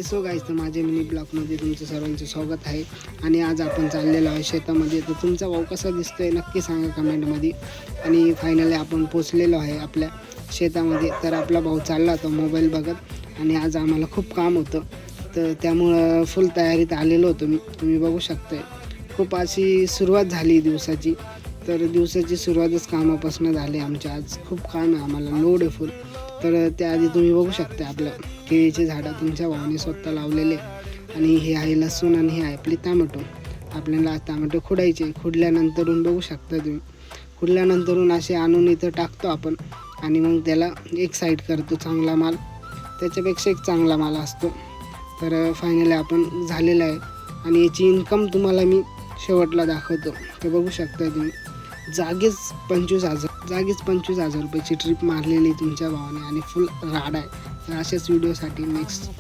So guys, तर माझ्या mini ब्लॉगमध्ये तुमचं सर्वांचं स्वागत आहे. आणि आज आपण चाललेलो आहे शेतामध्ये. तर तुमचा भाऊ कसा दिसतोय नक्की सांगा कमेंटमध्ये. आणि फायनली आपण पोचलेलो आहे आपल्या शेतामध्ये. तर आपला भाऊ चालला होता मोबाईल बघत आणि आज आम्हाला खूप काम होतं, तर त्यामुळं फुल तयारीत आलेलो होतो मी. तुम्ही बघू शकताय खूप अशी सुरुवात झाली दिवसाची. तर दिवसाची सुरुवातच कामापासून झाली आमच्या. आज खूप काम आहे आम्हाला, लोड आहे फुल. तर त्याआधी तुम्ही बघू शकता आपलं केळीचे झाडं तुमच्या भावाने स्वतः लावलेले. आणि हे आहे लसूण आणि हे आहे आपली टॅमॅटो. आपल्याला टॅमॅटो खुडायचे. खुडल्यानंतरून बघू शकता तुम्ही, खुडल्यानंतरून असे आणून इथं टाकतो आपण आणि मग त्याला एक साईड करतो. चांगला माल त्याच्यापेक्षा एक चांगला माल असतो. तर फायनली आपण झालेलं आहे आणि याची इन्कम तुम्हाला मी शेवटला दाखवतो. ते बघू शकता तुम्ही, जागीच 25,000 रुपयाची ट्रिप मारलेली तुमच्या भावाने आणि फुल राड आहे. तर अशाच व्हिडिओसाठी नेक्स्ट